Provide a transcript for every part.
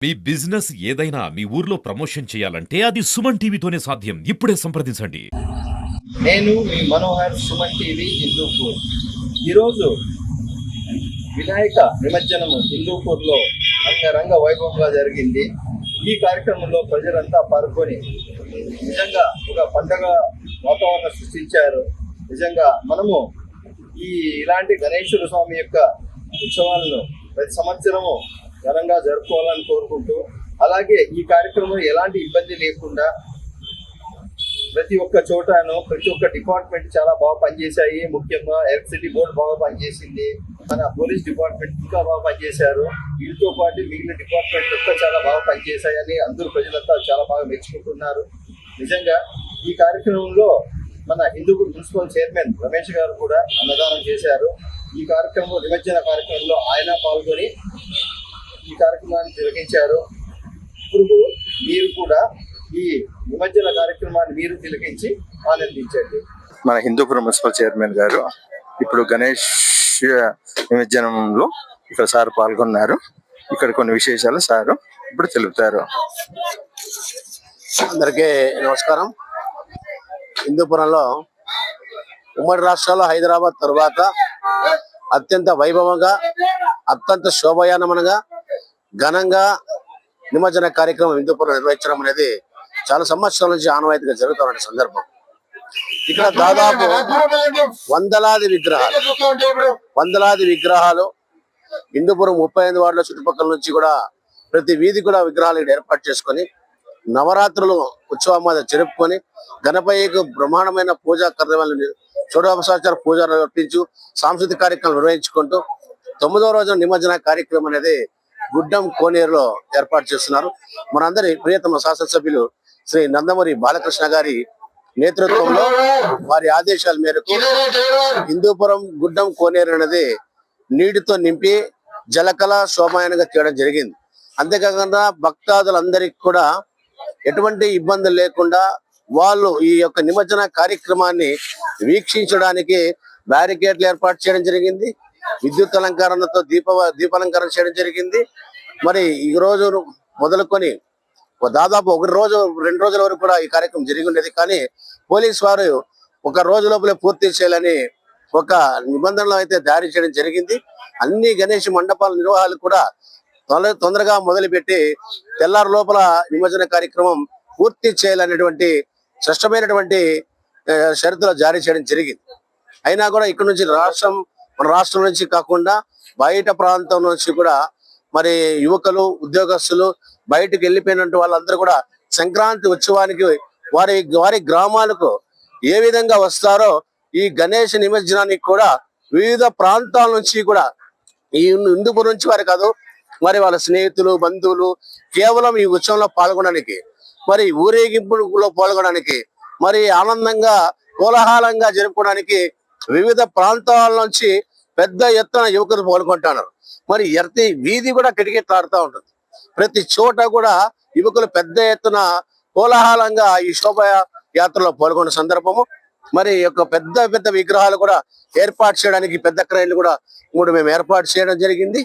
మీ business ఏదైనా మీ ఊర్లో promotion చేయాలంటే అది సుమన్ టీవీతోనే సాధ్యం. ఇప్పుడే సంప్రదించండి. నేను మీ మనోహర్, సుమన్ టీవీ హిందూపూర్. ఈరోజు వినాయక నిమజ్జనము హిందూపూర్లో అంగరంగ వైభవంగా జరిగింది. ఈ కార్యక్రమంలో ప్రజలంతా పాల్గొని నిజంగా ఒక పండగ వాతావరణం సృష్టించారు. నిజంగా మనము ఇలాంటి గణేశ్వర స్వామి యొక్క ఉత్సవాలను ప్రతి సంవత్సరము ఘనంగా జరుపుకోవాలని కోరుకుంటూ, అలాగే ఈ కార్యక్రమం ఎలాంటి ఇబ్బంది లేకుండా ప్రతి ఒక్క చోటను ప్రతి ఒక్క డిపార్ట్మెంట్ చాలా బాగా పనిచేశాయి. ముఖ్యంగా ఎలక్ట్రిసిటీ బోర్డు బాగా పనిచేసింది, మన పోలీస్ డిపార్ట్మెంట్ ఇంకా బాగా పనిచేశారు. వీటితో పాటు మిగిలిన డిపార్ట్మెంట్ అంతా చాలా బాగా పనిచేశాయని అందరూ ప్రజలంతా చాలా బాగా మెచ్చుకుంటున్నారు. నిజంగా ఈ కార్యక్రమంలో మన హిందూపూర్ మున్సిపల్ చైర్మన్ రమేష్ గారు కూడా అన్నదానం చేశారు. ఈ కార్యక్రమంలో నిమజ్జన కార్యక్రమంలో ఆయన పాల్గొని ఈ కార్యక్రమాన్ని తిలకించారు. ఇప్పుడు మీరు కూడా ఈ నిమజ్జన కార్యక్రమాన్ని మీరు తిలకించి ఆనందించండి. మన హిందూపురం మున్సిపల్ చైర్మన్ గారు ఇప్పుడు గణేష్ నిమజ్జనంలో ఇక్కడ సార్ పాల్గొన్నారు. ఇక్కడ కొన్ని విశేషాలు సార్ ఇప్పుడు తెలుపుతారు. అందరికీ నమస్కారం. హిందూపురంలో ఉమ్మడి రాష్ట్రాల్లో హైదరాబాద్ తర్వాత అత్యంత వైభవంగా, అత్యంత శోభయానమనగా, ఘనంగా నిమజ్జన కార్యక్రమం హిందూపురం నిర్వహించడం అనేది చాలా సంవత్సరాల నుంచి ఆనవాయితీగా జరుగుతున్న సందర్భం. ఇక్కడ దాదాపు వందలాది విగ్రహాలు హిందూపురం 35 వార్డుల చుట్టుపక్కల నుంచి కూడా ప్రతి వీధి కూడా విగ్రహాలు ఏర్పాటు చేసుకొని నవరాత్రులు ఉత్సవం జరుపుకొని గణపయ్యకు బ్రహ్మాండమైన పూజా కార్యక్రమాలు షోడశోపచార పూజ నిర్వహించు సాంస్కృతిక కార్యక్రమాలు నిర్వహించుకుంటూ 9వ రోజున నిమజ్జన కార్యక్రమం అనేది గుడ్డం కోనేరులో ఏర్పాటు చేస్తున్నారు. మనందరి ప్రియతమ శాసనసభ్యులు శ్రీ నందమూరి బాలకృష్ణ గారి నేతృత్వంలో, వారి ఆదేశాల మేరకు హిందూపురం గుడ్డం కోనేరు అనేది నీటితో నింపి జలకళ శోభాయనంగా చేయడం జరిగింది. అంతేకాకుండా భక్తాదులందరికీ కూడా ఎటువంటి ఇబ్బందులు లేకుండా వాళ్ళు ఈ యొక్క నిమజ్జన కార్యక్రమాన్ని వీక్షించడానికి బ్యారికేడ్లు ఏర్పాటు చేయడం జరిగింది. విద్యుత్ అలంకరణతో దీపాలంకరణ చేయడం జరిగింది. మరి ఈ రోజు మొదలుకొని దాదాపు 1 రోజు 2 రోజుల వరకు కూడా ఈ కార్యక్రమం జరిగి ఉండేది. కానీ పోలీసు వారు 1 రోజు లోపలే పూర్తి చేయాలని ఒక నిబంధనలు అయితే జారీ చేయడం జరిగింది. అన్ని గణేష్ మండపాల నిర్వహాలు కూడా తొందరగా మొదలుపెట్టి తెల్లారు లోపల నిమజ్జన కార్యక్రమం పూర్తి చేయాలనేటువంటి స్పష్టమైనటువంటి షరతులు జారీ చేయడం జరిగింది. అయినా కూడా ఇక్కడ నుంచి మన రాష్ట్రం నుంచి కాకుండా బయట ప్రాంతం నుంచి కూడా మరి యువకులు, ఉద్యోగస్తులు బయటకు వెళ్ళిపోయినట్టు వాళ్ళందరూ కూడా సంక్రాంతి ఉత్సవానికి వారి గ్రామాలకు ఏ విధంగా వస్తారో ఈ గణేష్ నిమజ్జనానికి కూడా వివిధ ప్రాంతాల నుంచి కూడా ఈ హిందూపురం నుంచి వారు కాదు, మరి వాళ్ళ స్నేహితులు, బంధువులు కేవలం ఈ ఉత్సవంలో పాల్గొనడానికి, మరి ఊరేగింపులో పాల్గొనడానికి, మరి ఆనందంగా కోలాహలంగా జరుపుకోవడానికి వివిధ ప్రాంతాల నుంచి పెద్ద ఎత్తున యువకులు పాల్గొంటున్నారు. మరి వీధి కూడా కిటకిటలాడుతూ ఉంటుంది. ప్రతి చోట కూడా యువకులు పెద్ద ఎత్తున కోలాహలంగా ఈ శోభ యాత్రలో పాల్గొన్న సందర్భము. మరి యొక్క పెద్ద పెద్ద విగ్రహాలు కూడా ఏర్పాటు చేయడానికి పెద్ద క్రైన్లు కూడా మేము ఏర్పాటు చేయడం జరిగింది.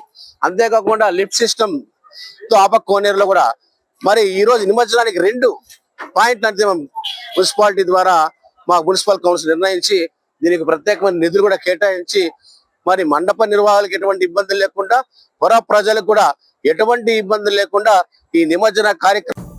అంతేకాకుండా లిఫ్ట్ సిస్టమ్ తో కోనేరులో కూడా మరి ఈ రోజు నిమజ్జనానికి 2 పాయింట్లు అంటే మున్సిపాలిటీ ద్వారా మా మున్సిపల్ కౌన్సిల్ నిర్ణయించి దీనికి ప్రత్యేకమైన నిధులు కూడా కేటాయించి మరి మండప నిర్వాహాలకు ఎటువంటి ఇబ్బందులు లేకుండా, పుర ప్రజలకు కూడా ఎటువంటి ఇబ్బందులు లేకుండా ఈ నిమజ్జన కార్యక్రమం